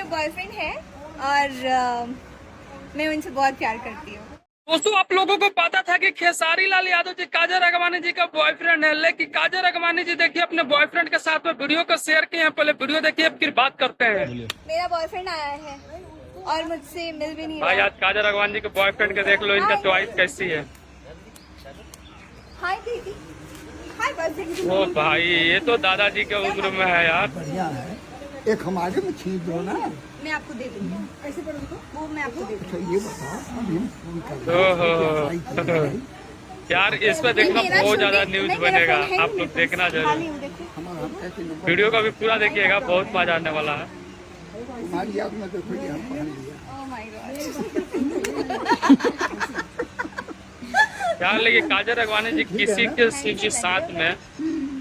Boyfriend है और मैं उनसे बहुत प्यार करती हूँ। दोस्तों, आप लोगों को पता था कि खेसारी लाल यादव जी काजल राघवानी जी का बॉयफ्रेंड है, लेकिन काजल राघवानी जी देखिए अपने बॉयफ्रेंड के साथ में वीडियो को शेयर किए हैं। पहले वीडियो देखिए फिर बात करते हैं। मेरा बॉयफ्रेंड आया है और मुझसे मिल भी नहीं भाई रहा। आज काजल राघवानी जी के बॉयफ्रेंड के देख लो, इनका चॉइस कैसी है। हाय दीदी, हाय बॉयफ्रेंड। ओ भाई, ये तो दादाजी के उम्र में है यार। बढ़िया है। एक हमारे में खींच दो ना। मैं आपको दे दूंगी, ऐसे पढ़ो तो वो मैं आपको दे दूंगी। अच्छा ये बताओ, अभी हम फोन कर रहे हैं। यार इस पे देखना बहुत ज्यादा न्यूज बनेगा, आप लोग देखना जरूर। हमारा कैसे नंबर वीडियो का भी पूरा देखिएगा, बहुत मजा आने वाला है। तुम्हारी याद में देखो ये हम पहन लिया। Oh my God. यार लेकिन काजल राघवानी जी किसी के साथ में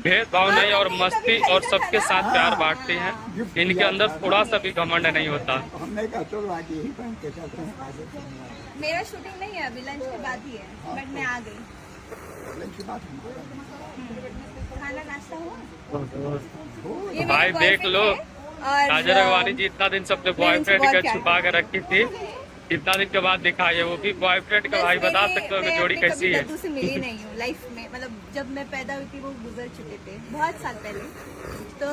भेदभाव नहीं और मस्ती और सबके साथ प्यार बांटती हैं। इनके अंदर थोड़ा सा भी घमंड नहीं होता। हमने कहा चलो आज यही पहन के चलते हैं। मेरा शूटिंग नहीं है अभी, लंच के बाद ही है, बट मैं आ गई। लंच की बात खाना नाश्ता हुआ? ये भाई मेरा देख लो, boyfriend है और काजल राघवानी जी इतना दिन से अपने बॉयफ्रेंड बहुत का प्यार छुपा के रखी थी, इतना दिन के बाद दिखाई है वो भी बॉयफ्रेंड का। भाई बता सकते हो कि जोड़ी कैसी है? कभी से मिली नहीं हूँ लाइफ में, मतलब जब मैं पैदा हुई थी वो गुजर चुके थे बहुत साल पहले तो,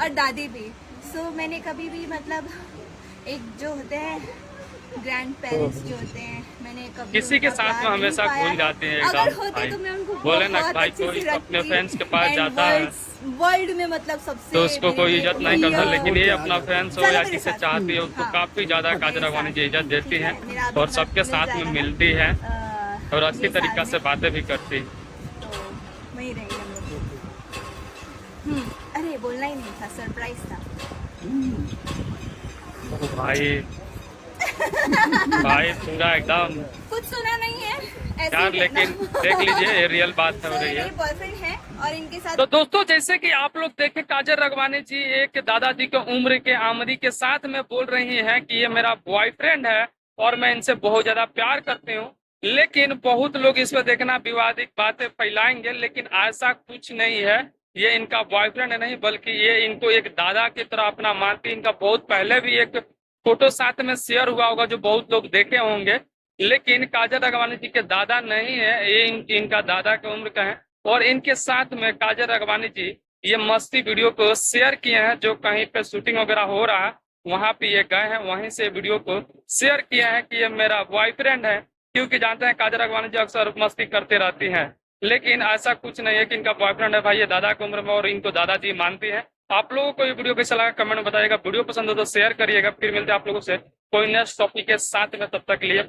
और दादी भी। सो मैंने कभी भी मतलब एक जो होते हैं ग्रैंड पेरेंट्स जो होते हैं, मैंने कभी किसी के साथ में हमेशा भूल जाते हैं अगर एकदम। होते भाई तो मैं उनको बोले ना बहुत भाई, अच्छे कोई से अपने रखती फ्रेंड्स के पास and जाता है वर्ल्ड में मतलब सबसे तो उसको कोई इज्जत नहीं करता, प्रिय लेकिन ये अपना फ्रेंड्स हो या जिसे चाहती है उसको हाँ। काफी ज्यादा काजल राघवानी जी इज्जत देती हैं मेरा और सबके साथ में मिलती है और अच्छी ये साल तरीका से में बातें भी करती। तो वही रहेंगे हम लोग। अरे बोलना ही नहीं था, सरप्राइज था। भाई भाई पूरा एकदम कुछ सुना नहीं है ऐसे यार, ही लेकिन कहना। देख लीजिए ये रियल बात हो तो रही है। मेरे बॉयफ्रेंड है और इनके साथ तो दोस्तों, जैसे कि आप लोग देखें काजल राघवानी जी एक दादाजी के उम्र के आमदी के साथ में बोल रही हैं कि ये मेरा बॉयफ्रेंड है और मैं इनसे बहुत ज्यादा प्यार करती हूँ। लेकिन बहुत लोग इस पर देखना विवादित बातें फैलाएंगे, लेकिन ऐसा कुछ नहीं है। ये इनका बॉयफ्रेंड नहीं बल्कि ये इनको एक दादा की तरह अपना मानती। इनका बहुत पहले भी एक फोटो साथ में शेयर हुआ होगा जो बहुत लोग देखे होंगे, लेकिन काजल राघवानी जी के दादा नहीं है, ये इनका दादा के उम्र का है। और इनके साथ में काजल राघवानी जी ये मस्ती वीडियो को शेयर किए हैं, जो कहीं पे शूटिंग वगैरह हो रहा है वहां पे ये गए हैं, वहीं से वीडियो को शेयर किए हैं कि ये मेरा बॉयफ्रेंड है। क्योंकि जानते हैं काजल राघवानी जी अक्सर मस्ती करते रहती हैं, लेकिन ऐसा कुछ नहीं है कि इनका बॉयफ्रेंड है। भाई ये दादा की उम्र में और इनको दादाजी मानती है। आप लोगों को ये वीडियो कैसा लगा कमेंट में बताइएगा। वीडियो पसंद हो तो शेयर करिएगा। फिर मिलते हैं आप लोगों से कोई नेक्स्ट टॉपिक के साथ में, तब तक के लिए।